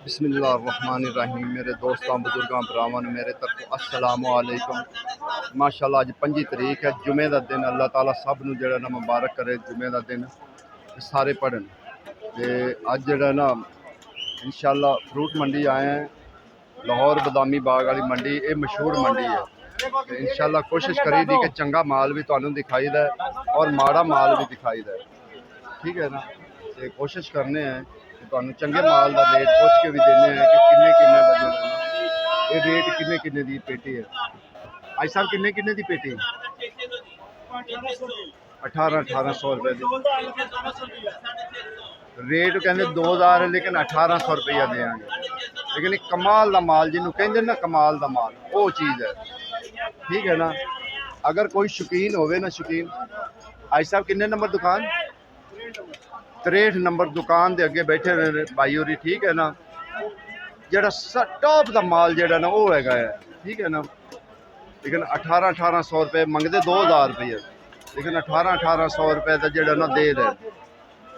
बिस्मिल्लाहिर्रहमानिर्रहीम। मेरे दोस्तों बुजुर्गों भरावान मेरे तक अस्सलामुअलैकुम। माशाअल्लाह अज 5 तरीक है, जुमे का दिन। अल्लाह ताला सब नूं जिहड़ा ना मुबारक करे। जुमे का दिन सारे पढ़न ते अज जिहड़ा ना इंशाअल्लाह फ्रूट मंडी आए हैं, लाहौर बदामी बाग वाली मंडी। ये मशहूर मंडी है ते इंशाअल्लाह कोशिश करी दी कि चंगा माल भी तुहानूं दिखाई दे और माड़ा माल भी दिखाई दे, ठीक है ना। तो कोशिश करने हैं कि तुहानूं चंगे माल का रेट पुछ के भी देने हैं कि किन्ने किन्ने बजे ये रेट किन्ने किन्ने दी पेटी है। आज साहब किन्ने किन्ने दी पेटी? 1800 रुपए दी रेट कहते 2000 है, लेकिन 1800 रुपया देंगे। लेकिन एक कमाल का माल जिन्होंने कहते ना, कमाल का माल वो चीज़ है, ठीक है ना। अगर कोई शौकीन होवे ना, शौकीन आज साहब किन्ने नंबर दुकान? 63 नंबर दुकान के अगे बैठे हुए भाई होरी, ठीक है ना। जरा टॉप का माल जरा ना वो है, ठीक है ना। लेकिन 1800 रुपये मंगते 2000 रुपये, लेकिन 1800 रुपये का जरा ना दे दे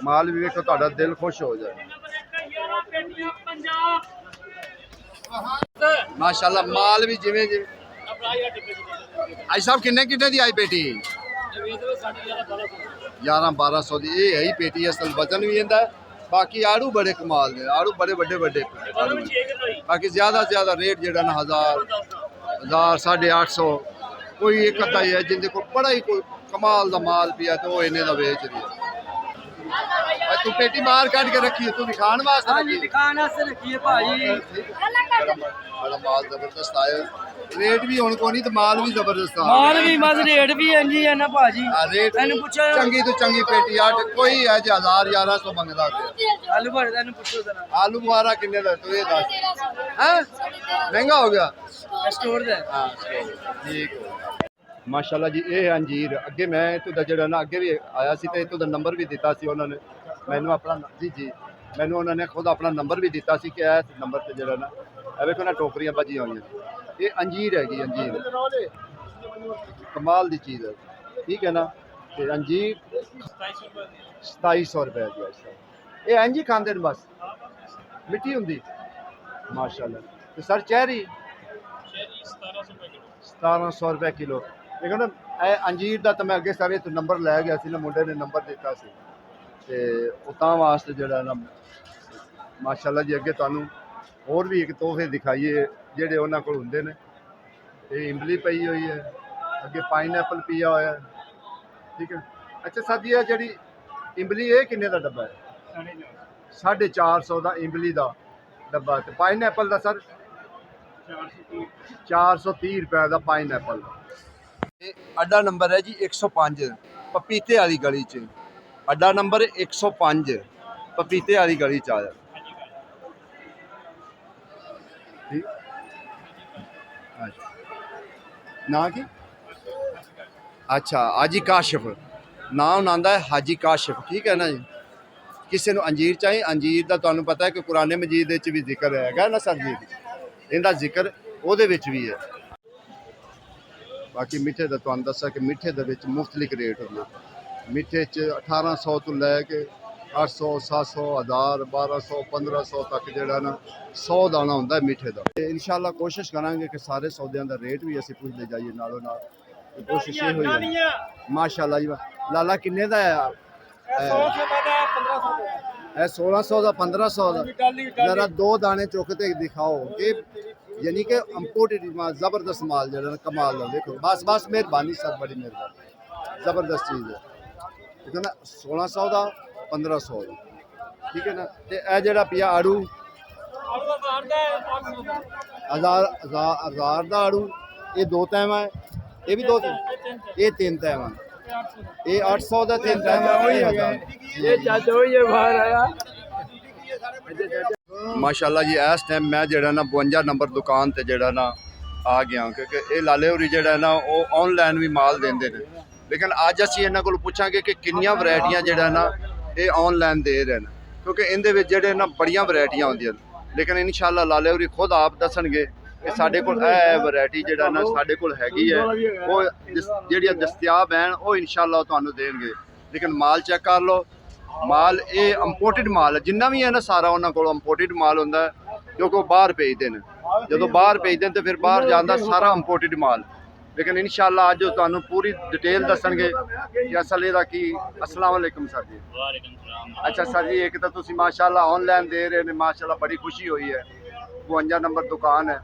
माल भी वेखो, तुहाडा दिल खुश हो जाए। माशाल्लाह माल भी जिमें जिमें। आई साहब किन्ने किन्ने दी आई पेटी? 1100-1200 दी ये है ही पेटी। असल वजन भी इंदा है। बाकी आड़ू बड़े कमाल ने, आड़ू बड़े बड़े बड़े। बाकी ज्यादा से ज्यादा रेट जरा ना 1000, 850, कोई एक अद्धा ही है जिंदे को बड़ा ही कोई कमाल का माल पिया तो वो इन्ने दा बेच रही है। तू पेटी बाहर कट के रखी है, तू दिखाने वास्ते? हाँ जी, दिखाने वास्ते रखी है भाई। बड़ा माल जबरदस्त आया। रेट भी होने को नहीं तो माल भी जबरदस्त आ। माल भी बस रेट भी है जी, है ना भाजी। रेट चंगी तो चंगी पेटी आठ कोई है जो 1000-1100 मंगदा पे। आलू भरे तेन पूछो जरा। आलू बुखारा किन्ने दा तू ये दस? हैं महंगा हो गया स्टोर दे। हां ठीक हो। माशाल्लाह जी ये अंजीर अगे मैं इतों दा जड़ा ना अगे भी आया सी ते इतों दा नंबर भी दिता सी उन्होंने मैनू अपना। जी जी मैनू उन्होंने खुद अपना नंबर भी दिता सी कि इस नंबर ते जड़ा ना ए वेखो ना टोकरियां बजियां हुई। ये अंजीर हैगी, अंजीर कमाल दी चीज़ है, ठीक है ना। ते अंजीर 2700 रुपए दी। ये इंज ही खांदे न बस, मिट्टी हुंदी माशाल्लाह। ते सर चेरी 1700 रुपए किलो। लेकिन ए अंजीर का तो मैं अगे सारे तो नंबर लै गया सी ना, मुंडे ने नंबर दिता सी ते उतां वास्ते जड़ा ना माशाल्लाह जी। अगे तुहानूं होर भी एक तोहफे दिखाइए जेडे उन्हां कोल हुंदे ने। ये इमली पई हुई है, अगे पाइनएप्पल पिया होया है, ठीक है। अच्छा सर जी जी इमली ये किन्ने का डब्बा है? 450 का इमली का डब्बा। तो पाइनएप्पल का सर 430 रुपए का पाइनएप्पल। अड्डा नंबर है जी 105 पपीते वाली गली च। अड्डा नंबर 105 पपीते वाली गली च आया। ठीक ना की अच्छा हाजी काशिफ नाम आंदा है, हाजी काशिफ, ठीक है ना जी। किसी को अंजीर चाहिए, अंजीर का तुहानूं पता है कि कुरान मजीद भी जिक्र है ना सर जी, इनका जिक्र वो भी है। बाकी मिठे का तुहानूं दसा कि मिठे दे विच मुख्तलिफ रेट होंगे। मिठे 1800 तो लैके 800, 700, 1000, 1200, 1500 तक जड़ा ना 100 दाना होंदा है मिठे का। इंशाअल्लाह कोशिश करांगे कि सारे सौदियां का रेट भी असीं पुछ ले जाइए नालों नाल। कोशिश ये हुई है माशाल्लाह जी। लाला किन्ने दा है? 1600 का 1500 का। जरा दो दाने चुक के दिखाओ कि यानी कि इम्पोर्टेड माल, जबरदस्त माल जरा कमाल का। देखो बस बस मेहरबानी सर, बड़ी मेहरबानी, जबरदस्त चीज़ है, ठीक है ना। 1600 का 1500 का, ठीक है ना। तो यह जरा पिया आड़ू 1000 का आड़ू, ये 2 तैम है, ये भी 2 तैम, ये 3 तैम है, ये 800 का 3 तैम है। माशाल्लाह जी इस टाइम मैं जड़ा ना 52 नंबर दुकान ते जड़ा ना आ गया, क्योंकि ये लाले होरी जड़ा ना वो ऑनलाइन भी माल देंदे ने। लेकिन अज असीं इन्हां कोल पुछांगे कि किन्नियां वैरायटियां जड़ा ना ये ऑनलाइन दे रहे हैं, क्योंकि इहदे विच जड़े ना बड़ियां वैरायटियां होंदियां। लेकिन इंशाअल्लाह लाले होरी खुद आप दसणगे कि साडे कोल वैरायटी जड़ा ना साडे कोल हैगी है, वो जिहड़ियां दस्तयाब हैं वो इंशाअल्लाह तुहानूं देणगे। लेकिन माल चेक कर लो, माल ये इंपोर्टेड माल है, जिन्ना भी है ना सारा उन्होंने को इंपोर्टेड माल होंदा है। ਕਿਉਂਕਿ ਉਹ ਬਾਹਰ ਭੇਜਦੇ ਨੇ। ਜਦੋਂ ਬਾਹਰ ਭੇਜਦੇ ਨੇ ਤੇ ਫਿਰ ਬਾਹਰ ਜਾਂਦਾ ਸਾਰਾ ਇੰਪੋਰਟਡ ਮਾਲ। ਲੇਕਿਨ ਇਨਸ਼ਾਅੱਲਾ ਅੱਜ ਉਹ ਤੁਹਾਨੂੰ ਪੂਰੀ ਡਿਟੇਲ ਦੱਸਣਗੇ ਕਿ ਅਸਲ ਇਹਦਾ ਕੀ। अस्सलाम वालेकुम सर जी। वालेकुम सलाम। अच्छा सर जी, एक तो तुसी माशाअल्लाह ऑनलाइन दे रहे ने, माशाअल्लाह बड़ी खुशी हुई है। 52 नंबर दुकान है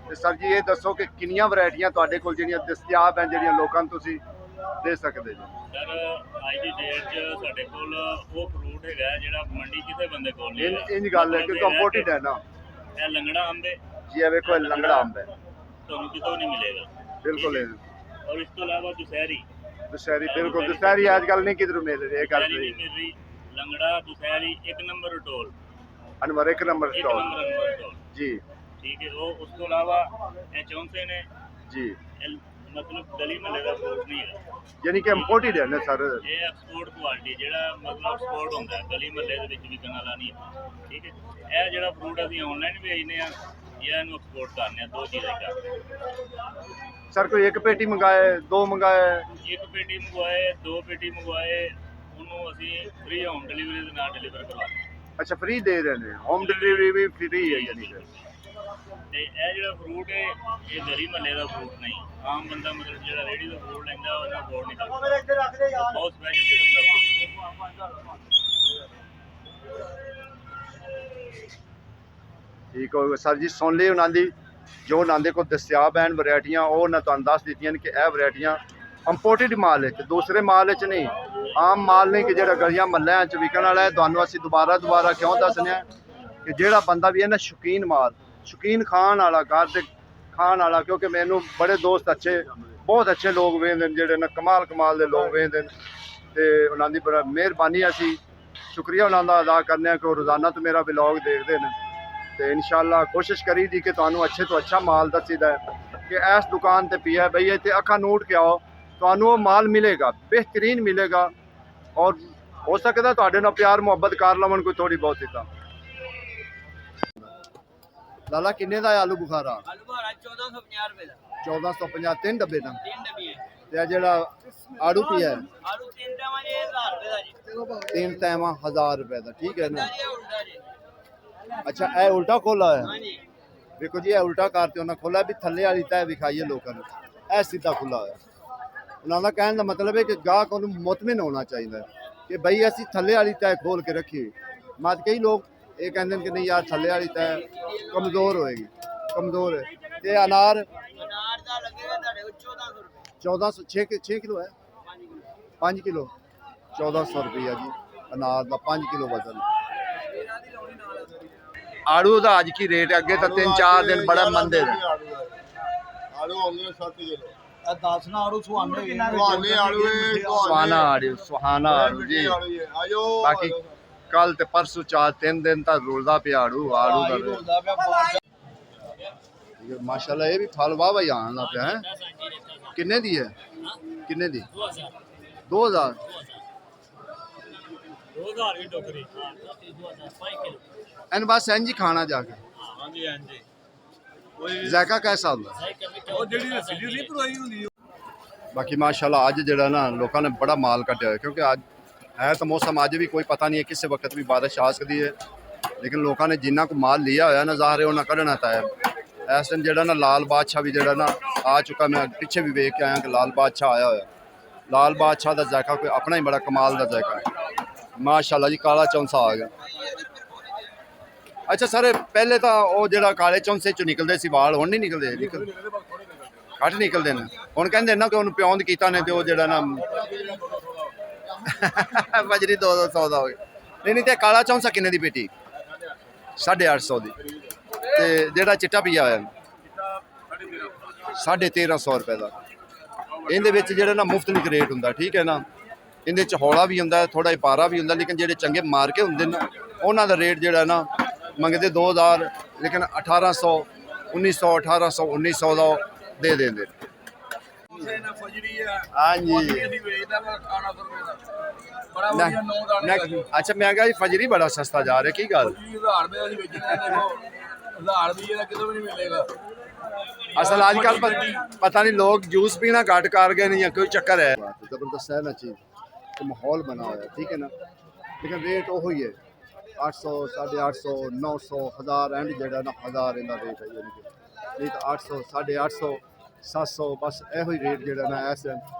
ਤੇ ਸਰ ਜੀ ਇਹ ਦੱਸੋ ਕਿ ਕਿੰਨੀਆਂ ਵੈਰਾਈਟੀਆਂ ਤੁਹਾਡੇ ਕੋਲ ਜਿਹੜੀਆਂ ਦਸਤਿਆਬ ਹੈ, ਜਿਹੜੀਆਂ ਲੋਕਾਂ ਨੂੰ ਤੁਸੀਂ ਦੇ ਸਕਦੇ ਜੀ? ਸਰ ਅੱਜ ਦੀ ਡੇਟ 'ਚ ਸਾਡੇ ਕੋਲ ਉਹ ਫਰੂਟ ਹੈਗਾ ਜਿਹੜਾ ਮੰਡੀ ਕਿਸੇ ਬੰਦੇ ਕੋਲ ਨਹੀਂ ਹੈਗਾ। ਇੰਜ ਗੱਲ ਹੈ ਕਿ ਇੰਪੋਰਟਡ ਹੈ ਨਾ। ਇਹ ਲੰਗੜਾ ਅੰਬ ਹੈ ਜੀ ਇਹ ਵੇਖੋ, ਇਹ ਲੰਗੜਾ ਅੰਬ ਹੈ, ਤੁਹਾਨੂੰ ਕਿਤੋਂ ਨਹੀਂ ਮਿਲੇਗਾ। ਬਿਲਕੁਲ ਇਹ ਔਰ ਇਸ ਤੋਂ ਇਲਾਵਾ ਦੁਸਹਿਰੀ ਦੁਸਹਿਰੀ, ਬਿਲਕੁਲ ਦੁਸਹਿਰੀ ਅੱਜ ਕੱਲ ਨਹੀਂ ਕਿਧਰੋਂ ਮਿਲ ਰਹੀ, ਇਹ ਗੱਲ ਦੁਸਹਿਰੀ ਸਹੀ ਨਹੀਂ ਮਿਲ ਰਹੀ। ਲੰਗੜਾ ਦੁਸਹਿਰੀ 1 ਨੰਬਰ ਟੋਲ, ਅਨਵਰ ਇੱਕ ਨੰਬਰ 1 ਸਟਾਲ ਨੰਬਰ ਟੋਲ, ਜੀ ਠੀਕ ਹੈ। ਉਹ ਉਸ ਤੋਂ ਇਲਾਵਾ ਇਹ ਚੌਂਸੇ ਨੇ, ਜੀ, ਇਹ ਮਤਲਬ ਗਲੀ ਮਹੱਲੇ ਦਾ ਫਰੂਟ ਨਹੀਂ ਹੈ। ਯਾਨੀ ਕਿ ਇੰਪੋਰਟਡ ਹੈ ਨਾ ਸਰ। ਇਹ ਐਕਸਪੋਰਟ ਕੁਆਲਿਟੀ ਜਿਹੜਾ ਮਤਲਬ ਐਕਸਪੋਰਟ ਹੁੰਦਾ ਹੈ, ਗਲੀ ਮਹੱਲੇ ਦੇ ਵਿੱਚ ਵਿਕਣ ਵਾਲਾ ਨਹੀਂ ਹੈ, ਠੀਕ ਹੈ। ਇਹ ਜਿਹੜਾ ਫਰੂਟ ਅਸੀਂ ਆਨਲਾਈਨ ਵੇਚਦੇ ਆ ਜਾਂ ਇਹਨੂੰ ਐਕਸਪੋਰਟ ਕਰਨੇ ਆ, ਦੋ ਚੀਜ਼ਾਂ ਕਰਦੇ ਹਾਂ। ਸਰ ਕੋਈ ਇੱਕ ਪੇਟੀ ਮੰਗਾਏ, ਦੋ ਮੰਗਾਏ? ਇੱਕ ਪੇਟੀ ਮੰਗਵਾਏ, ਦੋ ਪੇਟੀ ਮੰਗਵਾਏ, ਉਹਨੂੰ ਅਸੀਂ ਫ੍ਰੀ ਹੋਮ ਡਿਲੀਵਰੀ ਦੇ ਨਾਲ ਡਿਲੀਵਰ ਕਰਵਾਉਂਦੇ ਹਾਂ। ਅੱਛਾ, ਫ੍ਰੀ ਦੇ ਰਹੇ ਨੇ, ਹੋਮ ਡਿਲੀਵਰੀ ਵੀ ਫ੍ਰੀ ਹੈ ਯਾਨੀ ਕਿ। ਤੇ ਇਹ ਜਿਹੜਾ ਫਰੂਟ ਹੈ ਇਹ ਗਲੀ ਮਹੱਲੇ ਦਾ ਫਰੂਟ ਨਹੀਂ, ਆਮ ਬੰਦਾ ਮਤਲਬ ਜਿਹੜਾ ਰੇਹੜੀ ਦਾ ਫਰੂਟ ਲੈਂਦਾ ਉਹਦਾ ਅਫੋਰਡ ਨਹੀਂ ਕਰਦਾ। ਬਹੁਤ ਸਪੈਸ਼ਲ ਕਿਸਮ ਦਾ ਫਰੂਟ। ਠੀਕ ਹੋ ਸਰ ਜੀ, ਸੁਣ ਲਈ ਉਹਨਾਂ ਦੀ ਜੋ ਉਹਨਾਂ ਦੇ ਕੋਲ ਦਸਤਿਆਬ ਹਨ ਵੈਰਾਈਟੀਆਂ, ਉਹ ਉਹਨਾਂ ਤੁਹਾਨੂੰ ਦੱਸ ਦਿੱਤੀਆਂ ਨੇ ਕਿ ਇਹ ਵੈਰਾਈਟੀਆਂ ਇੰਪੋਰਟਡ ਮਾਲ ਹੈ ਤੇ ਦੂਸਰੇ ਮਾਲ ਵਿੱਚ ਨਹੀਂ, ਆਮ ਮਾਲ ਨਹੀਂ ਕਿ ਜਿਹੜਾ ਗਲੀਆਂ ਮਹੱਲਿਆਂ 'ਚ ਵਿਕਣ ਵਾਲਾ ਹੈ। ਤੁਹਾਨੂੰ ਅਸੀਂ ਦੁਬਾਰਾ ਕਿਉਂ ਦੱਸਦੇ ਹਾਂ ਕਿ ਜਿਹੜਾ ਬੰਦਾ ਵੀ ਹੈ ਨਾ ਸ਼ੌਕੀਨ ਮਾਲ, ਸ਼ੌਕੀਨ ਖਾਣ ਵਾਲਾ, ਘਰ ਦੇ ਖਾਣ ਵਾਲਾ, ਕਿਉਂਕਿ ਮੈਨੂੰ ਬੜੇ ਦੋਸਤ ਅੱਛੇ, ਬਹੁਤ ਅੱਛੇ ਲੋਕ ਵੇਖਦੇ ਨੇ ਜਿਹੜੇ ਨਾ ਕਮਾਲ ਦੇ ਲੋਕ ਵੇਖਦੇ ਨੇ ਤੇ ਉਹਨਾਂ ਦੀ ਬੜਾ ਮਿਹਰਬਾਨੀ, ਅਸੀਂ ਸ਼ੁਕਰੀਆ ਉਹਨਾਂ ਦਾ ਅਦਾ ਕਰਨੇ ਆ ਕਿ ਉਹ ਰੋਜ਼ਾਨਾ ਤੋਂ ਮੇਰਾ ਵਲੌਗ ਦੇਖਦੇ ਨੇ। ਤੇ ਇਨਸ਼ਾਅੱਲਾ ਕੋਸ਼ਿਸ਼ ਕਰੀ ਦੀ ਕਿ ਤੁਹਾਨੂੰ ਅੱਛੇ ਤੋਂ ਅੱਛਾ ਮਾਲ ਦੱਸੀਦਾ ਹੈ ਕਿ ਇਸ ਦੁਕਾਨ ਤੇ ਪਿਆ ਬਈ ਇੱਥੇ ਅੱਖਾਂ ਨੋਟ ਕੇ ਆਓ, ਤੁਹਾਨੂੰ ਉਹ ਮਾਲ ਮਿਲੇਗਾ, ਬਿਹਤਰੀਨ ਮਿਲੇਗਾ। ਔਰ ਹੋ ਸਕਦਾ ਤੁਹਾਡੇ ਨਾਲ ਪਿਆਰ ਮੁਹੱਬਤ ਕਰ ਲਵਣ ਕੋਈ ਥੋੜੀ ਬਹੁਤੀ ਤਾਂ। ਲਾਲਾ ਕਿੰਨੇ ਦਾ ਹੈ ਆਲੂ ਬੁਖਾਰਾ? ਆਲੂ ਬੁਖਾਰਾ 1450 ਰੁਪਏ ਦਾ। 1450, 3 ਡੱਬੇ ਦਾ। 3 ਡੱਬੇ ਤੇ ਇਹ ਜਿਹੜਾ ਆੜੂ ਪਿਆ ਹੈ ਆਲੂ 3 ਟਾਵਾਂ ਜੀ 1000 ਰੁਪਏ ਦਾ ਜੀ। 3 ਟਾਈਮਾਂ 1000 ਰੁਪਏ ਦਾ, ਠੀਕ ਹੈ ਨਾ। ਜੀ ਉਲਟਾ ਜੀ। ਅੱਛਾ, ਇਹ ਉਲਟਾ ਖੋਲਾ ਹੈ? ਹਾਂਜੀ। ਦੇਖੋ ਜੀ, ਇਹ ਉਲਟਾ ਕਰਤੇ ਉਹਨਾਂ ਖੋਲਾ ਵੀ ਥੱਲੇ ਵਾਲੀ ਤੈ ਵਿਖਾਈਏ ਲੋਕਾਂ ਨੂੰ, ਇਹ ਸਿੱਧਾ ਖੁੱਲਾ ਹੋਇਆ। ਉਹਨਾਂ ਦਾ ਕਹਿਣ ਦਾ ਮਤਲਬ ਹੈ ਕਿ ਗਾਹਕ ਉਹਨੂੰ ਮੁਤਮਿਨ ਹੋਣਾ ਚਾਹੀਦਾ ਹੈ ਕਿ ਬਈ ਅਸੀਂ ਥੱਲੇ ਵਾਲੀ ਤੈ ਖੋਲ ਕੇ ਰੱਖੀਏ। ਮਤ ਕਈ ਲੋਕ ਇਹ ਕਹਿੰਦੇ ਨੇ ਕਿ ਨਹੀਂ ਯਾਰ ਥੱਲੇ ਵਾਲੀ ਤੈ ਕਮਜ਼ੋਰ ਹੋਏਗੀ, ਕਮਜ਼ੋਰ ਹੈ। ਤੇ ਅਨਾਰ ਦਾ ਲੱਗੇਗਾ ਤੁਹਾਡੇ 1400 ਰੁਪਏ। 1400, 6 ਕਿਲੋ ਹੈ? 5 ਕਿਲੋ 1400 ਰੁਪਇਆ ਜੀ ਅਨਾਰ ਦਾ, 5 ਕਿਲੋ ਵਜ਼ਨ। ਆੜੂ ਦਾ ਅੱਜ ਕੀ ਰੇਟ ਹੈ? ਅੱਗੇ ਤਾਂ 3-4 ਦਿਨ ਬੜਾ ਮੰਦੇ ਨੇ। ਆਲੂ ਹੋਣਗੇ 7 ਕਿਲੋ। ਇਹ 10 ਨਾ ਆੜੂ ਸੁਹਾਨੇ ਸੁਹਾਨੇ ਆਲੂ ਹੈ, ਸੁਹਾਨਾ ਆੜੂ ਜੀ। ਆਜੋ ਬਾਕੀ ਕੱਲ ਤੇ ਪਰਸੋਂ 4-3 ਦਿਨ ਤੱਕ ਰੁਲਦਾ ਪਿਆ ਆੜੂ ਦਾ ਰੇਟ। ਮਾਸ਼ਾਅੱਲਾ ਇਹ ਵੀ ਫਲ ਵਾਹ ਵਾਹ ਆਣ ਲੱਗ ਪਿਆ ਹੈ। ਕਿੰਨੇ ਦੀ ਹੈ? ਕਿੰਨੇ ਦੀ? 2000 ਵੀ ਟੋਕਰੀ 5 ਕਿਲੋ। ਐਨ ਬਸ ਇੰਜ ਹੀ ਖਾਣਾ ਜਾ ਕੇ। ਹਾਂਜੀ ਹਾਂਜੀ। ਜ਼ਾਇਕਾ कैसा ਹੁੰਦਾ? ਉਹ ਜਿਹੜੀ ਰਸੀਲੀ ਨਹੀਂ ਪਰੋਈ ਹੁੰਦੀ। ਬਾਕੀ ਮਾਸ਼ਾਅੱਲਾ ਅੱਜ ਜਿਹੜਾ ਨਾ ਲੋਕਾਂ ਨੇ ਬੜਾ ਮਾਲ ਕੱਢਿਆ ਹੋਇਆ, ਕਿਉਂਕਿ ਅੱਜ ਹੈ ਤਾਂ ਮੌਸਮ ਅੱਜ ਵੀ ਕੋਈ ਪਤਾ ਨਹੀਂ ਹੈ, ਕਿਸੇ ਵਕਤ ਵੀ ਬਾਰਿਸ਼ ਆ ਸਕਦੀ ਹੈ। ਲੇਕਿਨ ਲੋਕਾਂ ਨੇ ਜਿੰਨਾ ਕੁ ਮਾਲ ਲਿਆ ਹੋਇਆ ਨਾ ਜ਼ਾਹਰ ਹੈ ਉਹਨਾਂ ਕੱਢਣਾ ਤਾਂ ਹੈ। ਇਸ ਟਾਈਮ ਜਿਹੜਾ ਨਾ ਲਾਲ ਬਾਦਸ਼ਾਹ ਵੀ ਜਿਹੜਾ ਨਾ ਆ ਚੁੱਕਾ, ਮੈਂ ਪਿੱਛੇ ਵੀ ਵੇਖ ਕੇ ਆਇਆ ਕਿ ਲਾਲ ਬਾਦਸ਼ਾਹ ਆਇਆ ਹੋਇਆ। ਲਾਲ ਬਾਦਸ਼ਾਹ ਦਾ ਜ਼ਾਇਕਾ ਕੋਈ ਆਪਣਾ ਹੀ ਬੜਾ ਕਮਾਲ ਦਾ ਜ਼ਾਇਕਾ ਹੈ। ਮਾਸ਼ਾਅੱਲਾ ਜੀ, ਕਾਲਾ ਚੌਂਸਾ ਆ ਗਿਆ। ਅੱਛਾ ਸਰ, ਪਹਿਲੇ ਤਾਂ ਉਹ ਜਿਹੜਾ ਕਾਲੇ ਚੌਂਸੇ ਚੋਂ ਨਿਕਲਦੇ ਸੀ ਵਾਲ, ਹੁਣ ਨਹੀਂ ਨਿਕਲਦੇ? ਘੱਟ ਨਿਕਲਦੇ ਨੇ ਹੁਣ। ਕਹਿੰਦੇ ਨਾ ਕਿ ਉਹਨੂੰ ਪਿਉਂਦ ਕੀਤਾ ਨੇ ਤੇ ਉਹ ਜਿਹੜਾ ਨਾ ਬਜਰੀ 200 ਦਾ ਹੋ ਗਿਆ। ਨਹੀਂ ਤੇ ਕਾਲਾ ਚੌਂਸਾ ਕਿੰਨੇ ਦੀ ਪੇਟੀ? 850 ਦੀ। ਤੇ ਜਿਹੜਾ ਚਿੱਟਾ ਪੀਆ ਹੋਇਆ 1350 ਰੁਪਏ ਦਾ। ਇਹਦੇ ਵਿੱਚ ਜਿਹੜਾ ਨਾ ਮੁਫਤਲਿਕ ਰੇਟ ਹੁੰਦਾ, ਠੀਕ ਹੈ ਨਾ। ਇਹਦੇ ਚ ਹੌਲਾ ਵੀ ਹੁੰਦਾ, ਥੋੜਾ ਜਿਹਾ ਪਾਰਾ ਵੀ ਹੁੰਦਾ, ਲੇਕਿਨ ਜਿਹੜੇ ਚੰਗੇ ਮਾਰਕੇ ਹੁੰਦੇ ਨੇ ਉਹਨਾਂ ਦਾ ਰੇਟ ਜਿਹੜਾ ਨਾ ਮੰਗਦੇ 2000, ਲੇਕਿਨ 1800, 1900, 1800, 1900 ਦਾ ਦੇ ਦਿੰਦੇ। ਹਾਂਜੀ। ਅੱਛਾ, ਮਹਿੰਗਾ ਜੀ, ਫਜਰੀ ਬੜਾ ਸਸਤਾ ਜਾ ਰਿਹਾ, ਕੀ ਗੱਲ? ਅਸਲ ਅੱਜ ਕੱਲ ਪਤਾ ਨਹੀਂ ਲੋग जूस पीना घट कर गए नहीं, कोई चक्कर है। जबरदस्त है ना चीज़, तो माहौल बना हुआ है, ठीक है ना। लेकिन रेट वो ही है 800 850 900 1000 एंड जेड़ा ना 1000 इनका रेट है यानी कि नहीं तो 800 850 700 बस ਇਹੋ ਹੀ ਰੇਟ ਜਿਹੜਾ ਨਾ ਇਸ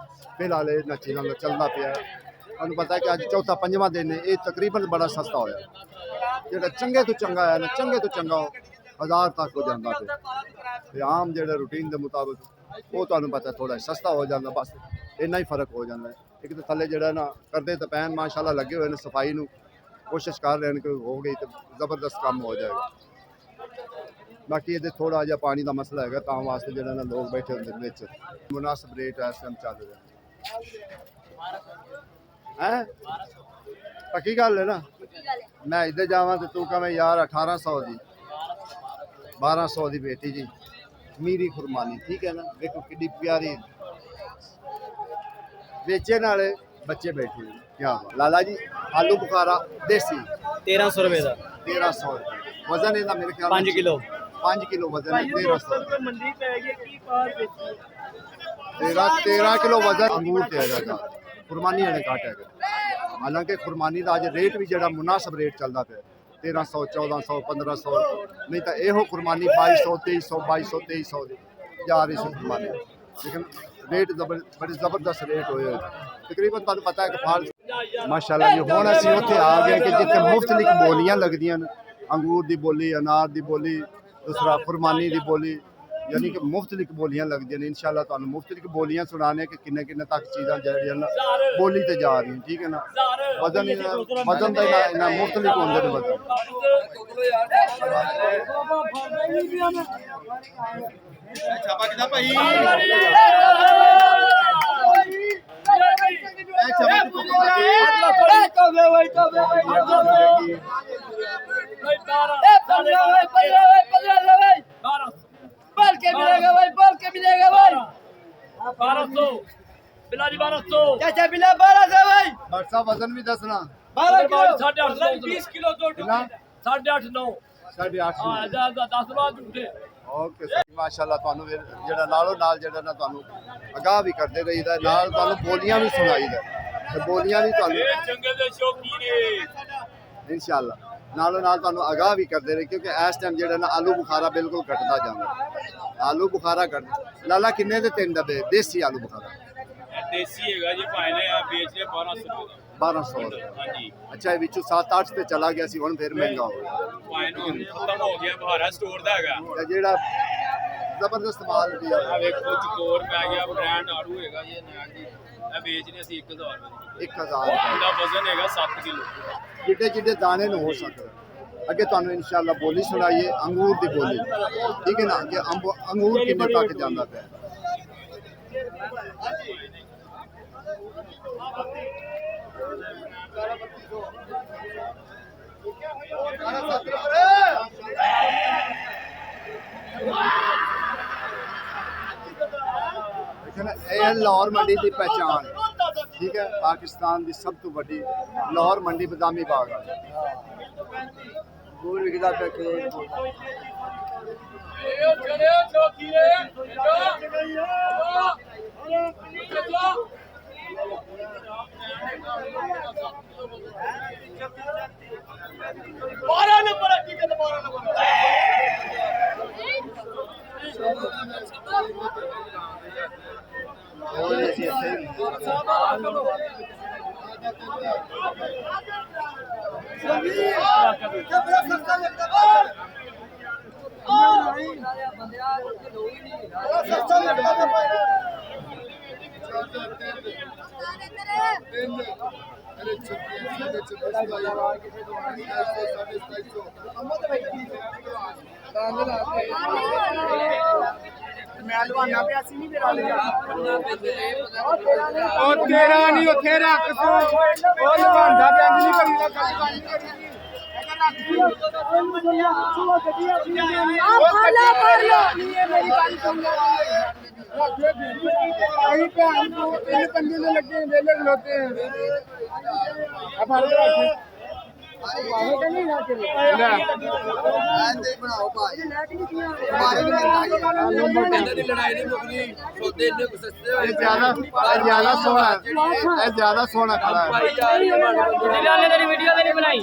ਫਿਲਹਾਲ ਇਹਨਾਂ ਚੀਜ਼ਾਂ ਦਾ ਚੱਲਦਾ ਪਿਆ। ਤੁਹਾਨੂੰ ਪਤਾ ਹੈ ਕਿ ਅੱਜ ਚੌਥਾ ਪੰਜਵਾਂ ਦਿਨ ਹੈ, ਇਹ ਤਕਰੀਬਨ ਬੜਾ ਸਸਤਾ ਹੋਇਆ। ਜਿਹੜਾ ਚੰਗੇ ਤੋਂ ਚੰਗਾ ਹੈ ਨਾ ਚੰਗੇ ਤੋਂ ਚੰਗਾ 1000 ਤੱਕ ਹੋ ਜਾਂਦਾ ਪਿਆ ਤੇ ਆਮ ਜਿਹੜਾ ਰੂਟੀਨ ਦੇ ਮੁਤਾਬਕ ਉਹ ਤੁਹਾਨੂੰ ਪਤਾ ਥੋੜਾ ਸਸਤਾ ਹੋ ਜਾਂਦਾ, ਬਸ ਇੰਨਾ ਹੀ ਫਰਕ ਹੋ ਜਾਂਦਾ। ਇੱਕ ਤਾਂ ਥੱਲੇ ਜਿਹੜਾ ਨਾ ਕਰਦੇ ਤਾਂ ਪੈਨ ਮਾਸ਼ਾਅੱਲਾ ਲੱਗੇ ਹੋਏ ਨੇ, ਸਫਾਈ ਨੂੰ ਕੋਸ਼ਿਸ਼ ਕਰ ਰਹੇ ਨੇ ਕਿ ਹੋ ਗਈ ਤਾਂ ਜ਼ਬਰਦਸਤ ਕੰਮ ਹੋ ਜਾਏਗਾ। ਬਾਕੀ ਇਹਦੇ ਥੋੜਾ ਜਿਹਾ ਪਾਣੀ ਦਾ ਮਸਲਾ ਹੈਗਾ, ਤਾਂ ਵਾਸਤੇ ਜਿਹੜਾ ਨਾ ਲੋਕ ਬੈਠੇ ਹੁੰਦੇ ਨੇ ਵਿੱਚ। ਮੁਨਾਸਿਬ ਰੇਟ ਇਸ ਟਾਈਮ ਚੱਲ ਰਿਹਾ ਹੈ। ਪੱਕੀ ਗੱਲ ਹੈ ਨਾ, ਮੈਂ ਇੱਧਰ ਜਾਵਾਂ ਤੇ ਤੂੰ ਕਵੇਂ ਯਾਰ 1800 ਦੀ 1200 ਦੀ ਬੇਟੀ ਜੀ ਮੀਰੀ ਖੁਰਮਾਨੀ, ਠੀਕ ਹੈ ਨਾ। ਵੇਖੋ ਕਿੱਡੀ ਪਿਆਰੀ ਵੇਚਣ ਵਾਲੇ ਬੱਚੇ ਬੈਠੇ ਨੇ। ਕਿਆ ਲਾਲਾ ਜੀ ਆਲੂ ਬੁਖਾਰਾ ਦੇਸੀ 1300 ਰੁਪਏ ਦਾ 1300 ਵਜ਼ਨ ਇਹਦਾ ਮੇਰੇ ਖਿਆਲ 5 ਕਿਲੋ 5 ਕਿਲੋ ਵਜ਼ਨ ਹੈ। 1300 ਮੰਡੀ ਪੈ ਗਈ ਕੀ ਬਾਹਰ ਵੇਚੀ 13 ਕਿਲੋ ਵਜ਼ਨ ਅੰਗੂਰ ਤੇ ਹੈਗਾ, ਖੁਰਮਾਨੀ ਵਾਲੇ ਘੱਟ ਹੈਗਾ। ਹਾਲਾਂਕਿ ਖੁਰਮਾਨੀ ਦਾ ਅੱਜ ਰੇਟ ਵੀ ਜਿਹੜਾ ਮੁਨਾਸਬ ਰੇਟ ਚੱਲਦਾ ਪਿਆ 1300 1400 1500, ਨਹੀਂ ਤਾਂ ਇਹੋ ਖੁਰਮਾਨੀ 2200 2300 2200 2300 ਦੀ ਜਾ ਰਹੀ ਸੀ ਖੁਰਮਾਨੀ। ਲੇਕਿਨ ਰੇਟ ਬੜੇ ਜ਼ਬਰਦਸਤ ਰੇਟ ਹੋਏ ਹੋਏ ਤਕਰੀਬਨ। ਤੁਹਾਨੂੰ ਪਤਾ ਹੈ ਕਿ ਫਾਲ ਮਾਸ਼ਾਅੱਲਾ ਜੀ ਹੁਣ ਅਸੀਂ ਉੱਥੇ ਆ ਗਏ ਕਿ ਜਿੱਥੇ ਮੁਫਤਲਿਕ ਬੋਲੀਆਂ ਲੱਗਦੀਆਂ ਨੇ, ਅੰਗੂਰ ਦੀ ਬੋਲੀ, ਅਨਾਰ ਦੀ ਬੋਲੀ, दूसरा खुरमानी की बोली, यानी कि मुफ्तलिक बोलियां लगदियां ने। इंशाअल्लाह तुहानू मुफ्तलिक बोलियां सुनाने कि किन्ने किन्ने तक चीज़ां जेहड़ियां ना बोली ते जा रही, ठीक है ना। वजन दा इना मुफ्तलिक होंदे ने वजन। ਛਾਪਾ ਕਿਦਾ ਭਾਈ वजन भी दसना 20 किलो तो 8.5 9 8.5 ओके माशाअल्लाह। ਤੁਹਾਨੂੰ ਜਿਹੜਾ ਨਾਲੋਂ ਨਾਲ ਜਿਹੜਾ ਨਾ ਤੁਹਾਨੂੰ ਅਗਾਹ ਵੀ ਕਰਦੇ ਰਹੀਦਾ, ਨਾਲ ਤੁਹਾਨੂੰ ਬੋਲੀਆਂ ਵੀ ਸੁਣਾਈਦਾ ਤੇ ਬੋਲੀਆਂ ਵੀ ਤੁਹਾਨੂੰ ਚੰਗੇ ਦੇ ਸ਼ੌਕੀ ਨੇ इंशाअल्लाह नालों नाल ਤੁਹਾਨੂੰ ਅਗਾਹ ਵੀ ਕਰਦੇ ਰਹੇ, ਕਿਉਂਕਿ ਇਸ ਟਾਈਮ ਜਿਹੜਾ ਨਾ ਆਲੂ ਬੁਖਾਰਾ ਬਿਲਕੁਲ ਘਟਦਾ ਜਾਂਦਾ। ਆਲੂ ਬੁਖਾਰਾ ਘਟ ਲਾਲਾ ਕਿੰਨੇ ਦੇ 3 ਡੱਬੇ ਦੇਸੀ ਆਲੂ ਬੁਖਾਰਾ? ਦੇਸੀ ਹੈਗਾ ਜੀ, ਭਾਣੇ ਆ ਵੇਚ ਰਹੇ 1200 1200 ਹਾਂਜੀ। ਅੱਛਾ, ਇਹ ਵਿੱਚੋਂ 7-8 ਤੇ ਚਲਾ ਗਿਆ ਸੀ, ਹੁਣ ਫਿਰ ਮਹਿੰਗਾ ਹੋ ਗਿਆ। ਭਾਣੇ ਖਤਮ ਹੋ ਗਿਆ, ਬਹਾਰਾ ਸਟੋਰ ਦਾ ਹੈਗਾ। ਤੇ ਜਿਹੜਾ ਜ਼ਬਰਦਸਤ ਮਾਲ ਵੀ ਆ ਵੇਖੋ ਚਕੋਰ ਪੈ ਗਿਆ, ਬ੍ਰਾਂਡ ਆੜੂ ਹੈਗਾ ਜੀ ਨਾਲ ਜੀ। ਇਹ ਵੇਚਨੇ ਅਸੀਂ 1000 ਰੁਪਏ 1000 ਇਹਦਾ ਵਜ਼ਨ ਹੈਗਾ 7 ਕਿਲੋ। ਜਿੱਡੇ ਜਿੱਡੇ ਦਾਣੇ ਨੂੰ ਹੋ ਸਕਦਾ। ਅੱਗੇ ਤੁਹਾਨੂੰ ਇਨਸ਼ਾਅੱਲਾ ਬੋਲੀ ਸੁਣਾਈਏ ਅੰਗੂਰ ਦੀ ਬੋਲੀ, ਠੀਕ ਹੈ ਨਾ, ਕਿ ਅੰਗੂਰ ਕਿੰਨੇ ਤੱਕ ਜਾਂਦਾ ਪਿਆ। ਇਹ ਲਾਹੌਰ ਮੰਡੀ ਦੀ ਪਹਿਚਾਣ, ठीक है, पाकिस्तान की सब तो बड़ी लाहौर मंडी बदामी बाग ਤੇਰਾ ਨਹੀਂ ਉੱਥੇ ਰੱਖ ਤੂੰ ਉਹ ਲਵਾਂਦਾ ਬੈਂਕ ਨਹੀਂ ਕਰੀਦਾ ਅਸੀਂ ਭੈਣ ਨੂੰ ਤਿੰਨ ਪੰਜੇ ਦੇ ਲੱਗੇ ਵੇਲੇ ਖਲੋਤੇ ਆ ਫੜ ਕੇ ਰੱਖ ਬਾਹਰ ਤਾਂ ਨਹੀਂ ਰੱਖ ਬਣਾਓ ਭਾਈ ਦੀ ਲੜਾਈ ਨਹੀਂ ਮੁੱਕਦੀ, ਸੌਦੇ ਇੰਨੇ ਕੁ ਸਸਤੇ ਹੋਏ। ਜ਼ਿਆਦਾ ਸੋਹਣਾ, ਇਹ ਜ਼ਿਆਦਾ ਸੋਹਣਾ ਖੜਾ ਹੈ। ਤੇਰੀ ਵੀਡੀਓ ਤੇ ਨਹੀਂ ਬਣਾਈ।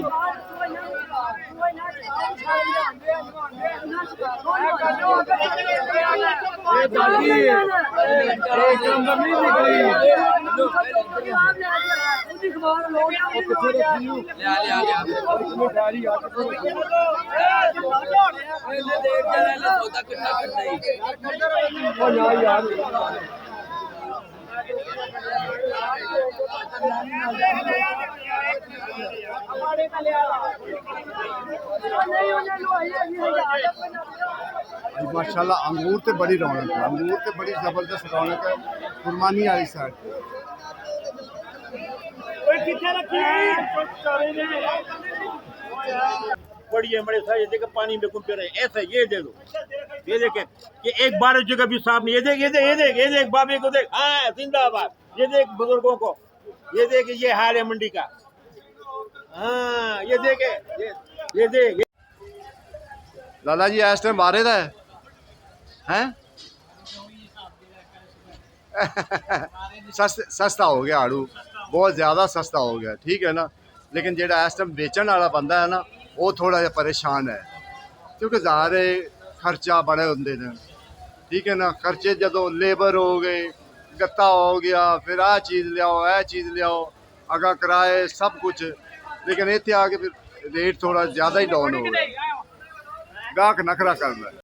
माशाल्लाह अंगूर ते बड़ी रौनक है, अंगूर ते बड़ी जबरदस्त रौनक है कुरबानी वाली साइड। बड़ी है बड़े सारे देखो पानी में घूमते रहे ऐसा ये दे दो ये देखे कि एक बार जगह भी साहब ने ये देख ये देख बाबे को देख हाँ जिंदाबाद ये देख बुजुर्गों को ये देख ये हाल है मंडी का हाँ ये देखे ये देख लाला जी इस टाइम बारे दा है सस्ता हो गया आड़ू, बहुत ज़्यादा सस्ता हो गया, ठीक है ना। लेकिन जेड़ा इस टाइम बेचण वाला बंदा है ना वो थोड़ा जिहा परेशान है, क्योंकि ज़ाहिर खर्चा बड़े होंदे ने, ठीक है ना। खर्चे जदों लेबर हो गए, गत्ता हो गया, फिर आ चीज़ लियाओ अगा किराए सब कुछ, लेकिन इत्थे आके फिर रेट थोड़ा ज़्यादा ही डाउन हो गया, गाहक नखरा करना है।